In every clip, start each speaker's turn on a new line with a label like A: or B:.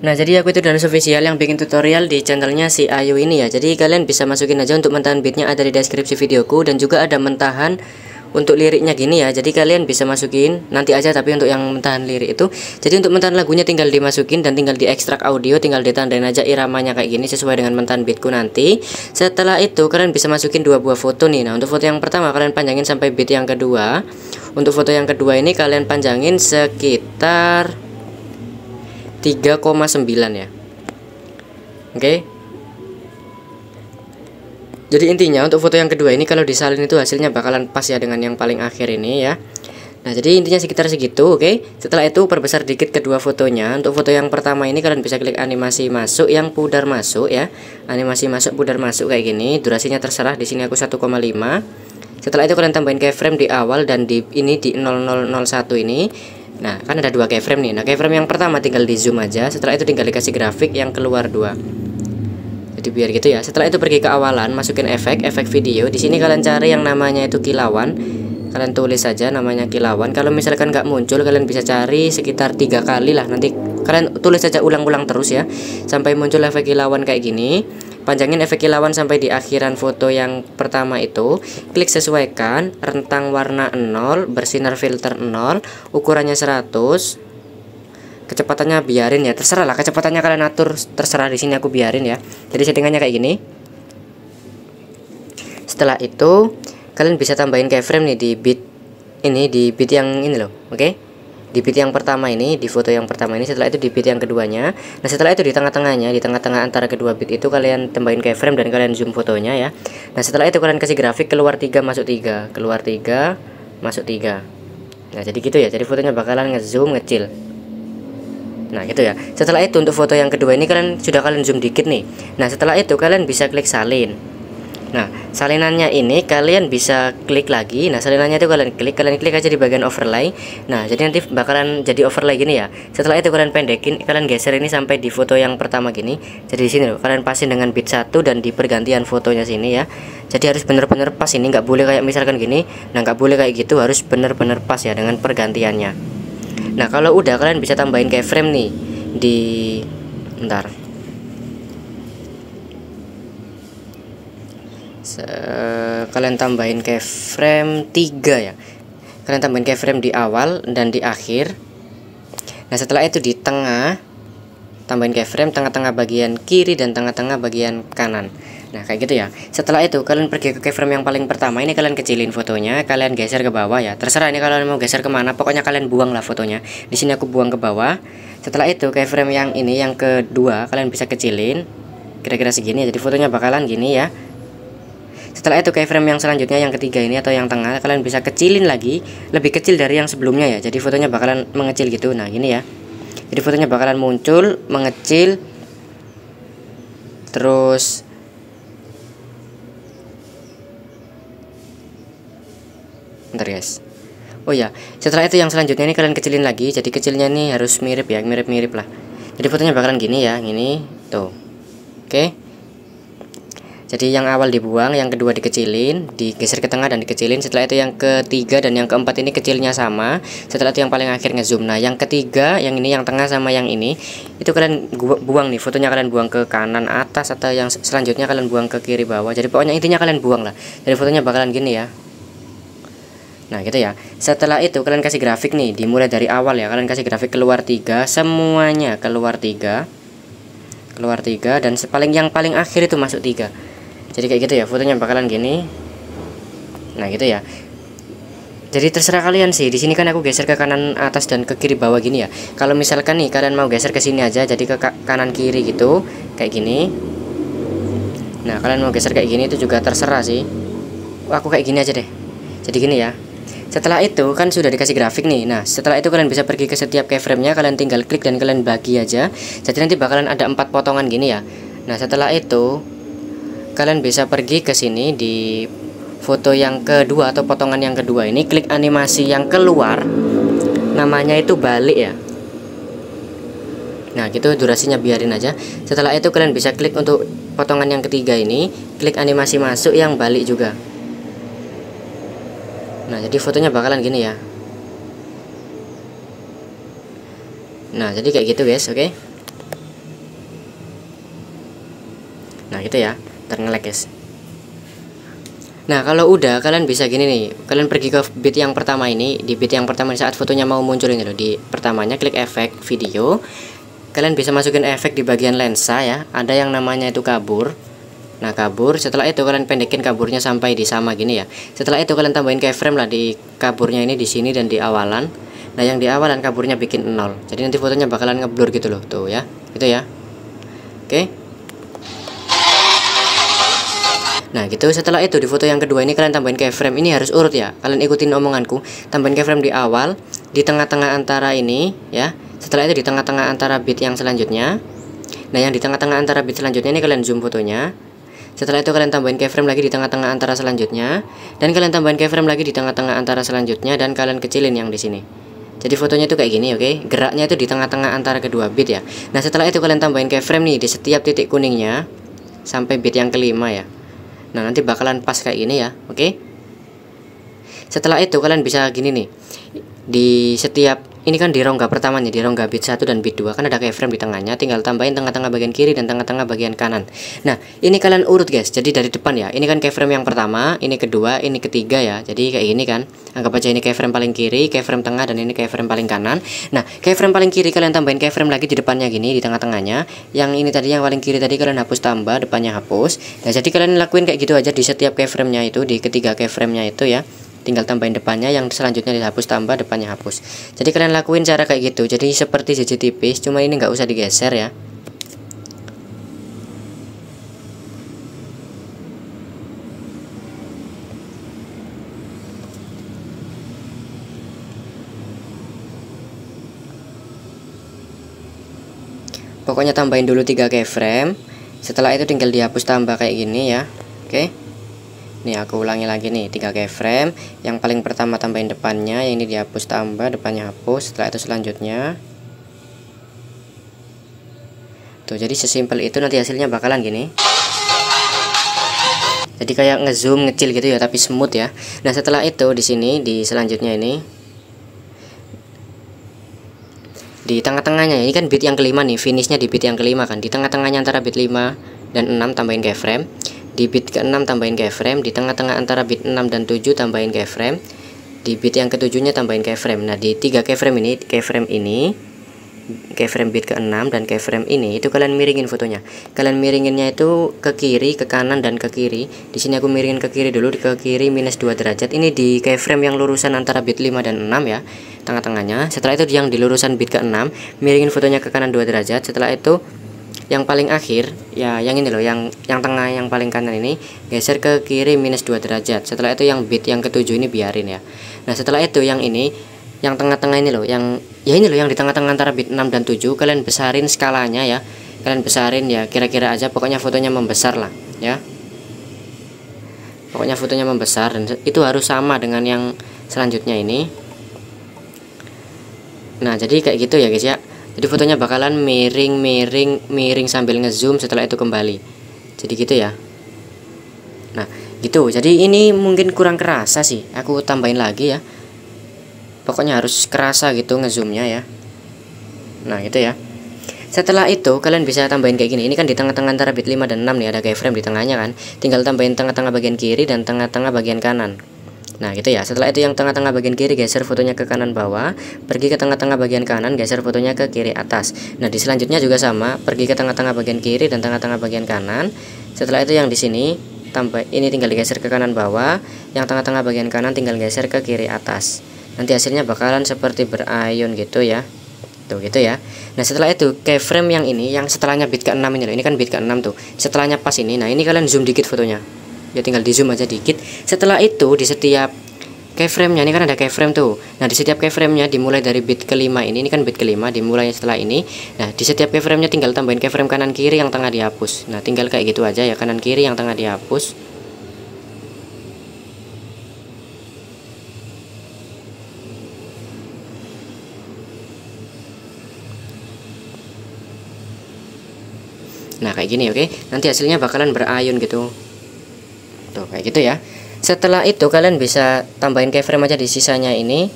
A: Nah, jadi aku itu dan official yang bikin tutorial di channelnya si Ayu ini ya. Jadi kalian bisa masukin aja untuk mentahan beatnya, ada di deskripsi videoku, dan juga ada mentahan untuk liriknya gini ya. Jadi kalian bisa masukin nanti aja, tapi untuk yang mentahan lirik itu. Jadi untuk mentahan lagunya tinggal dimasukin dan tinggal diekstrak audio, tinggal ditandain aja iramanya kayak gini sesuai dengan mentahan beatku nanti. Setelah itu kalian bisa masukin dua buah foto nih. Nah, untuk foto yang pertama kalian panjangin sampai beat yang kedua. Untuk foto yang kedua ini kalian panjangin sekitar 3,9 ya. Oke. Jadi intinya untuk foto yang kedua ini kalau disalin itu hasilnya bakalan pas ya dengan yang paling akhir ini ya. Nah, jadi intinya sekitar segitu, oke. Setelah itu perbesar dikit kedua fotonya. Untuk foto yang pertama ini kalian bisa klik animasi masuk yang pudar masuk ya. Animasi masuk pudar masuk kayak gini. Durasinya terserah, di sini aku 1,5. Setelah itu kalian tambahin keyframe di awal dan di ini di 0001 ini. Nah, kan ada dua keyframe nih. Nah, keyframe yang pertama tinggal di zoom aja. Setelah itu tinggal dikasih grafik yang keluar dua. Jadi biar gitu ya. Setelah itu pergi ke awalan, masukin efek video. Di sini kalian cari yang namanya itu kilauan. Kalian tulis saja namanya kilauan. Kalau misalkan nggak muncul, kalian bisa cari sekitar 3 kali lah. Nanti kalian tulis saja ulang-ulang terus ya, sampai muncul efek kilauan kayak gini. Panjangin efek kilauan sampai di akhiran foto yang pertama itu. Klik sesuaikan, rentang warna 0, bersinar filter 0, ukurannya 100. Kecepatannya biarin ya, terserah lah kecepatannya kalian atur, terserah, di sini aku biarin ya. Jadi settingannya kayak gini. Setelah itu kalian bisa tambahin keyframe nih di beat ini, di beat yang ini loh, oke? Di beat yang pertama ini, di foto yang pertama ini. Setelah itu di beat yang keduanya. Nah, setelah itu di tengah-tengahnya, di tengah-tengah antara kedua beat itu kalian tambahin keyframe dan kalian zoom fotonya ya. Nah, setelah itu kalian kasih grafik keluar 3 masuk 3, keluar 3 masuk 3. Nah, jadi gitu ya. Jadi fotonya bakalan ngezoom ngecil. Nah, gitu ya. Setelah itu untuk foto yang kedua ini kalian zoom dikit nih. Nah, setelah itu kalian bisa klik salin. Nah, salinannya ini kalian bisa klik lagi. Nah, salinannya itu kalian klik aja di bagian overlay. Nah, jadi nanti bakalan jadi overlay gini ya. Setelah itu kalian pendekin, kalian geser ini sampai di foto yang pertama gini. Jadi di sini loh, kalian pasin dengan beat 1 dan di pergantian fotonya sini ya. Jadi harus bener-bener pas, ini nggak boleh kayak misalkan gini. Nah, nggak boleh kayak gitu, harus bener-bener pas ya dengan pergantiannya. Nah, kalau udah kalian bisa tambahin keyframe nih di bentar. Kalian tambahin keyframe 3 ya. Kalian tambahin keyframe di awal dan di akhir. Nah, setelah itu di tengah tambahin keyframe tengah-tengah bagian kiri dan tengah-tengah bagian kanan. Nah, kayak gitu ya. Setelah itu kalian pergi ke keyframe yang paling pertama ini, kalian kecilin fotonya, kalian geser ke bawah ya. Terserah ini kalian mau geser kemana, pokoknya kalian buang lah fotonya. Di sini aku buang ke bawah. Setelah itu keyframe yang ini yang kedua kalian bisa kecilin kira-kira segini ya. Jadi fotonya bakalan gini ya. Setelah itu keyframe yang selanjutnya yang ketiga ini atau yang tengah kalian bisa kecilin lagi, lebih kecil dari yang sebelumnya ya. Jadi fotonya bakalan mengecil gitu. Nah, gini ya. Jadi fotonya bakalan muncul, mengecil, terus bentar guys. Oh ya, setelah itu yang selanjutnya ini kalian kecilin lagi. Jadi kecilnya nih harus mirip ya, mirip-mirip lah. Jadi fotonya bakalan gini ya, gini tuh. Oke. Jadi yang awal dibuang, yang kedua dikecilin, digeser ke tengah dan dikecilin. Setelah itu yang ketiga dan yang keempat ini kecilnya sama. Setelah itu yang paling akhir ngezoom. Nah, yang ketiga, yang ini, yang tengah sama yang ini, itu kalian buang nih, fotonya kalian buang ke kanan atas, atau yang selanjutnya kalian buang ke kiri bawah. Jadi pokoknya intinya kalian buang lah. Jadi fotonya bakalan gini ya. Nah, gitu ya. Setelah itu kalian kasih grafik nih, dimulai dari awal ya. Kalian kasih grafik keluar 3, semuanya keluar 3. Keluar 3 dan yang paling akhir itu masuk 3. Jadi kayak gitu ya, fotonya bakalan gini. Nah, gitu ya. Jadi terserah kalian sih. Di sini kan aku geser ke kanan atas dan ke kiri bawah gini ya. Kalau misalkan nih kalian mau geser ke sini aja, jadi ke kanan kiri gitu, kayak gini. Nah, kalian mau geser kayak gini itu juga terserah sih. Aku kayak gini aja deh. Jadi gini ya. Setelah itu kan sudah dikasih grafik nih. Nah, setelah itu kalian bisa pergi ke setiap keyframe-nya, kalian tinggal klik dan kalian bagi aja. Jadi nanti bakalan ada 4 potongan gini ya. Nah, setelah itu kalian bisa pergi ke sini di foto yang kedua atau potongan yang kedua ini, klik animasi yang keluar, namanya itu balik ya. Nah, gitu durasinya biarin aja. Setelah itu kalian bisa klik untuk potongan yang ketiga ini, klik animasi masuk yang balik juga. Nah, jadi fotonya bakalan gini ya. Nah, jadi kayak gitu guys, oke. Nah gitu ya, ntar nge-lag guys. Nah kalau udah, kalian bisa gini nih, kalian pergi ke bit yang pertama ini. Di bit yang pertama saat fotonya mau muncul ini loh, di pertamanya klik efek video. Kalian bisa masukin efek di bagian lensa ya, ada yang namanya itu kabur. Nah kabur, setelah itu kalian pendekin kaburnya sampai di sama gini ya. Setelah itu kalian tambahin keyframe lah di kaburnya ini, di sini dan di awalan. Nah yang di awalan kaburnya bikin 0, jadi nanti fotonya bakalan ngeblur gitu loh, tuh ya, gitu ya. Oke. Nah gitu, setelah itu di foto yang kedua ini kalian tambahin keyframe. Ini harus urut ya, kalian ikutin omonganku. Tambahin keyframe di awal, di tengah-tengah antara ini ya. Setelah itu di tengah-tengah antara bit yang selanjutnya. Nah yang di tengah-tengah antara bit selanjutnya ini kalian zoom fotonya. Setelah itu kalian tambahin keyframe lagi di tengah-tengah antara selanjutnya. Dan kalian tambahin keyframe lagi di tengah-tengah antara selanjutnya. Dan kalian kecilin yang di sini. Jadi fotonya itu kayak gini, oke? Geraknya itu di tengah-tengah antara kedua bit ya. Nah setelah itu kalian tambahin keyframe nih di setiap titik kuningnya sampai bit yang kelima ya. Nah nanti bakalan pas kayak gini ya, oke? Setelah itu kalian bisa gini nih, di setiap ini kan di rongga pertamanya, di rongga bit 1 dan bit 2 kan ada keyframe di tengahnya, tinggal tambahin tengah-tengah bagian kiri dan tengah-tengah bagian kanan. Nah ini kalian urut guys, jadi dari depan ya, ini kan keyframe yang pertama, ini kedua, ini ketiga ya. Jadi kayak gini kan, anggap aja ini keyframe paling kiri, keyframe tengah, dan ini keyframe paling kanan. Nah keyframe paling kiri kalian tambahin keyframe lagi di depannya gini, di tengah-tengahnya. Yang ini tadi yang paling kiri tadi kalian hapus, tambah depannya hapus. Nah jadi kalian lakuin kayak gitu aja di setiap keyframe-nya itu, di ketiga keyframe-nya itu ya. Tinggal tambahin depannya, yang selanjutnya dihapus, tambah depannya hapus. Jadi kalian lakuin cara kayak gitu, jadi seperti JJ tipis, cuma ini nggak usah digeser ya. Pokoknya tambahin dulu 3 keyframe. Setelah itu tinggal dihapus, tambah kayak gini ya. Oke. Nih aku ulangi lagi nih, 3 keyframe. Yang paling pertama tambahin depannya, yang ini dihapus, tambah depannya hapus. Setelah itu selanjutnya. Tuh, jadi sesimpel itu, nanti hasilnya bakalan gini. Jadi kayak ngezoom ngecil gitu ya, tapi smooth ya. Nah, setelah itu di sini di selanjutnya ini di tengah-tengahnya, ini kan bit yang kelima nih, finishnya di bit yang kelima kan. Di tengah-tengahnya antara bit 5 dan 6 tambahin keyframe. Di bit ke-6 tambahin keyframe, di tengah-tengah antara bit 6 dan 7 tambahin keyframe, di bit yang ke-7-nya tambahin keyframe. Nah, di 3 keyframe ini, keyframe bit ke-6 dan keyframe ini itu kalian miringin fotonya. Kalian miringinnya itu ke kiri, ke kanan dan ke kiri. Di sini aku miringin ke kiri dulu, ke kiri minus 2 derajat. Ini di keyframe yang lurusan antara bit 5 dan 6 ya, tengah-tengahnya. Setelah itu yang di lurusan bit ke-6, miringin fotonya ke kanan 2 derajat. Setelah itu yang paling akhir ya, yang ini loh, yang tengah yang paling kanan ini geser ke kiri minus 2 derajat. Setelah itu yang bit yang ke-7 ini biarin ya. Nah setelah itu yang ini, yang tengah-tengah ini loh, yang ya ini loh, yang di tengah-tengah antara bit 6 dan 7 kalian besarin skalanya ya. Kalian besarin ya, kira-kira aja, pokoknya fotonya membesar lah ya. Pokoknya fotonya membesar, dan itu harus sama dengan yang selanjutnya ini. Nah jadi kayak gitu ya guys ya. Jadi fotonya bakalan miring sambil ngezoom, setelah itu kembali. Jadi gitu ya. Nah gitu, jadi ini mungkin kurang kerasa sih, aku tambahin lagi ya. Pokoknya harus kerasa gitu ngezoomnya ya. Nah gitu ya. Setelah itu kalian bisa tambahin kayak gini. Ini kan di tengah-tengah antara bit 5 dan 6 nih, ada keyframe di tengahnya kan. Tinggal tambahin tengah-tengah bagian kiri dan tengah-tengah bagian kanan. Nah gitu ya. Setelah itu yang tengah-tengah bagian kiri geser fotonya ke kanan bawah, pergi ke tengah-tengah bagian kanan, geser fotonya ke kiri atas. Nah di selanjutnya juga sama, pergi ke tengah-tengah bagian kiri dan tengah-tengah bagian kanan. Setelah itu yang di sini tambah, ini tinggal digeser ke kanan bawah, yang tengah-tengah bagian kanan tinggal geser ke kiri atas. Nanti hasilnya bakalan seperti berayun gitu ya. Tuh gitu ya. Nah setelah itu keyframe yang ini, yang setelahnya bit ke-6 ini loh, ini kan bit ke-6 tuh, setelahnya pas ini. Nah ini kalian zoom dikit fotonya ya, tinggal di zoom aja dikit. Setelah itu di setiap keyframe-nya, ini kan ada keyframe tuh. Nah di setiap keyframe-nya dimulai dari bit kelima ini kan bit kelima, dimulai setelah ini. Nah di setiap keyframe-nya tinggal tambahin keyframe kanan kiri, yang tengah dihapus. Nah tinggal kayak gitu aja ya, kanan kiri yang tengah dihapus. Nah kayak gini, oke. Nanti hasilnya bakalan berayun gitu. Tuh kayak gitu ya. Setelah itu kalian bisa tambahin keyframe aja di sisanya ini.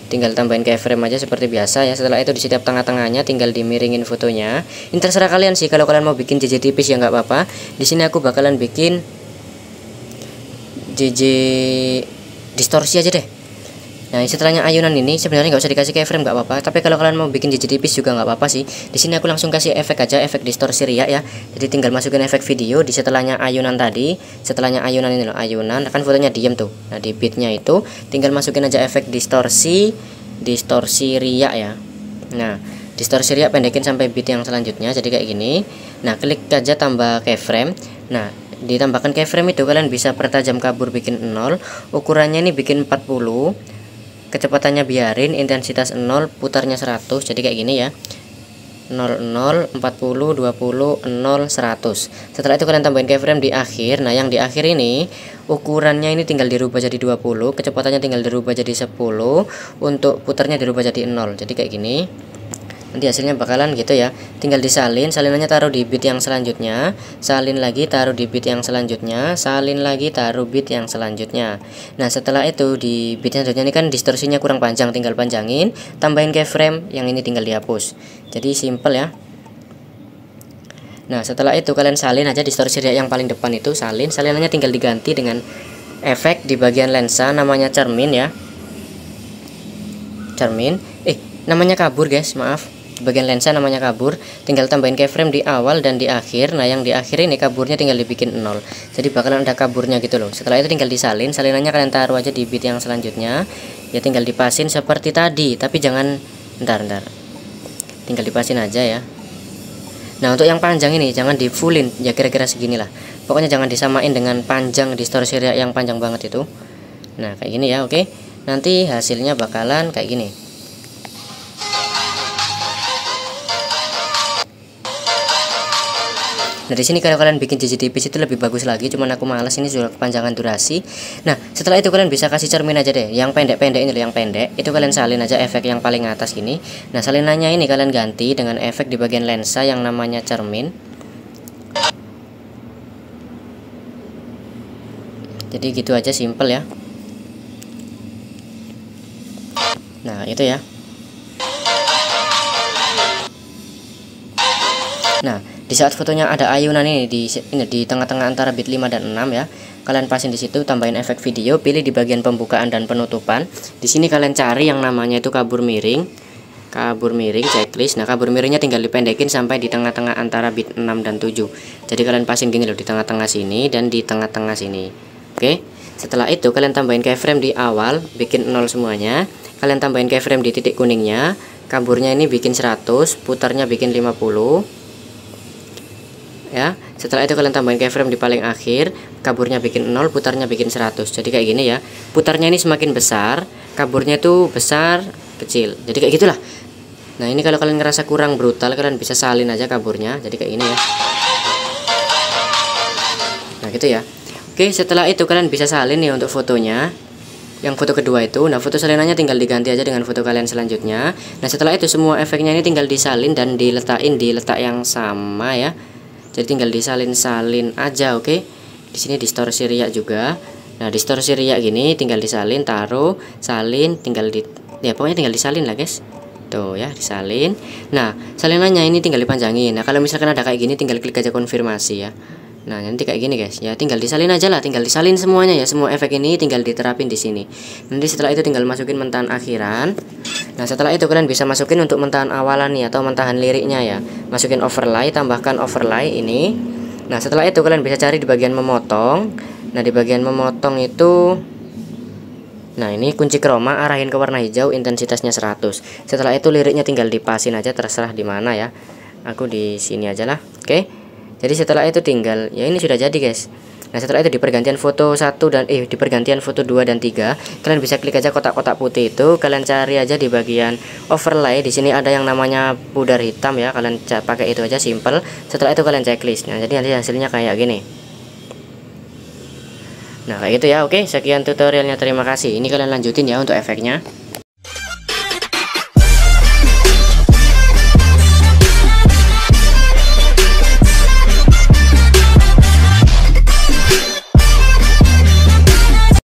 A: tinggal tambahin keyframe aja seperti biasa ya. Setelah itu di setiap tengah-tengahnya tinggal dimiringin fotonya. Ini terserah kalian sih, kalau kalian mau bikin JJ tipis ya nggak apa-apa. Di sini aku bakalan bikin JJ distorsi aja deh. Nah, setelahnya ayunan ini sebenarnya nggak usah dikasih keyframe nggak apa-apa, tapi kalau kalian mau bikin JJ tipis juga nggak apa-apa sih. Di sini aku langsung kasih efek aja, efek distorsi riak ya. Jadi tinggal masukin efek video di setelahnya ayunan tadi, setelahnya ayunan ini loh, ayunan kan fotonya diem tuh. Nah, di bitnya itu tinggal masukin aja efek distorsi riak ya. Nah, distorsi riak pendekin sampai bit yang selanjutnya jadi kayak gini. Nah, klik aja tambah keyframe. Nah, ditambahkan keyframe itu kalian bisa pertajam kabur bikin 0, ukurannya ini bikin 40, kecepatannya biarin, intensitas 0, putarnya 100. Jadi kayak gini ya, 00, 40, 20, 0, 100. Setelah itu kalian tambahin keyframe di akhir. Nah, yang di akhir ini ukurannya ini tinggal dirubah jadi 20, kecepatannya tinggal dirubah jadi 10, untuk putarnya dirubah jadi 0. Jadi kayak gini. Nanti hasilnya bakalan gitu ya. Tinggal disalin, salinannya taruh di bit yang selanjutnya, salin lagi taruh di bit yang selanjutnya, salin lagi taruh bit yang selanjutnya. Nah, setelah itu di bit yang selanjutnya ini kan distorsinya kurang panjang, tinggal panjangin, tambahin keyframe, yang ini tinggal dihapus. Jadi simple ya. Nah, setelah itu kalian salin aja distorsi yang paling depan itu, salin, salinannya tinggal diganti dengan efek di bagian lensa namanya cermin ya. Cermin, namanya kabur guys, maaf. Bagian lensa namanya kabur, tinggal tambahin keyframe di awal dan di akhir. Nah, yang di akhir ini kaburnya tinggal dibikin 0, jadi bakalan ada kaburnya gitu loh. Setelah itu tinggal disalin, salinannya kalian taruh aja di bit yang selanjutnya ya, tinggal dipasin seperti tadi, tapi jangan bentar, tinggal dipasin aja ya. Nah, untuk yang panjang ini jangan di fullin ya, kira-kira segini lah, pokoknya jangan disamain dengan panjang distorsi yang panjang banget itu. Nah, kayak gini ya. Oke, nanti hasilnya bakalan kayak gini. Nah, di sini kalau kalian bikin JJ tipis itu lebih bagus lagi, cuman aku males, ini sudah kepanjangan durasi. Nah, setelah itu kalian bisa kasih cermin aja deh, yang pendek-pendek ini loh, yang pendek itu kalian salin aja efek yang paling atas gini. Nah, salinannya ini kalian ganti dengan efek di bagian lensa yang namanya cermin. Jadi gitu aja, simple ya. Nah, itu ya. Nah, di saat fotonya ada ayunan ini di tengah-tengah antara bit 5 dan 6 ya. Kalian pasin di situ, tambahin efek video, pilih di bagian pembukaan dan penutupan. Di sini kalian cari yang namanya itu kabur miring. Kabur miring checklist. Nah, kabur miringnya tinggal dipendekin sampai di tengah-tengah antara bit 6 dan 7. Jadi kalian pasin gini loh, di tengah-tengah sini dan di tengah-tengah sini. Oke. Setelah itu kalian tambahin keyframe di awal, bikin 0 semuanya. Kalian tambahin keyframe di titik kuningnya. Kaburnya ini bikin 100, putarnya bikin 50. Ya, setelah itu kalian tambahin keyframe di paling akhir, kaburnya bikin 0, putarnya bikin 100. Jadi kayak gini ya. Putarnya ini semakin besar, kaburnya itu besar, kecil. Jadi kayak gitulah. Nah, ini kalau kalian ngerasa kurang brutal, kalian bisa salin aja kaburnya. Jadi kayak gini ya. Nah, gitu ya. Oke, setelah itu kalian bisa salin nih untuk fotonya. Yang foto kedua itu, nah foto salinannya tinggal diganti aja dengan foto kalian selanjutnya. Nah, setelah itu semua efeknya ini tinggal disalin dan diletakin di letak yang sama ya. Jadi tinggal disalin-salin aja, oke. Di sini distorsi riak juga. Nah, distorsi riak gini tinggal disalin, taruh, salin, tinggal ya pokoknya tinggal disalin lah, guys. Tuh ya, disalin. Nah, salinannya ini tinggal dipanjangin. Nah, kalau misalkan ada kayak gini tinggal klik aja konfirmasi ya. Nah, nanti kayak gini guys. Ya, tinggal disalin aja lah, tinggal disalin semuanya ya. Semua efek ini tinggal diterapin di sini. Nanti setelah itu tinggal masukin mentahan akhiran. Nah, setelah itu kalian bisa masukin untuk mentahan awalan nih atau mentahan liriknya ya. Masukin overlay, tambahkan overlay ini. Nah, setelah itu kalian bisa cari di bagian memotong. Nah, di bagian memotong itu, nah ini kunci chroma, arahin ke warna hijau, intensitasnya 100. Setelah itu liriknya tinggal dipasin aja, terserah di mana ya. Aku di sini aja lah. Oke. Jadi setelah itu tinggal, ya ini sudah jadi guys. Nah, setelah itu di pergantian foto 1 dan di pergantian foto 2 dan 3, kalian bisa klik aja kotak-kotak putih itu, kalian cari aja di bagian overlay. Di sini ada yang namanya pudar hitam ya, kalian pakai itu aja, simple. Setelah itu kalian checklist. Nah, jadi nanti hasilnya kayak gini. Nah, kayak gitu ya. Oke, sekian tutorialnya, terima kasih. Ini kalian lanjutin ya untuk efeknya.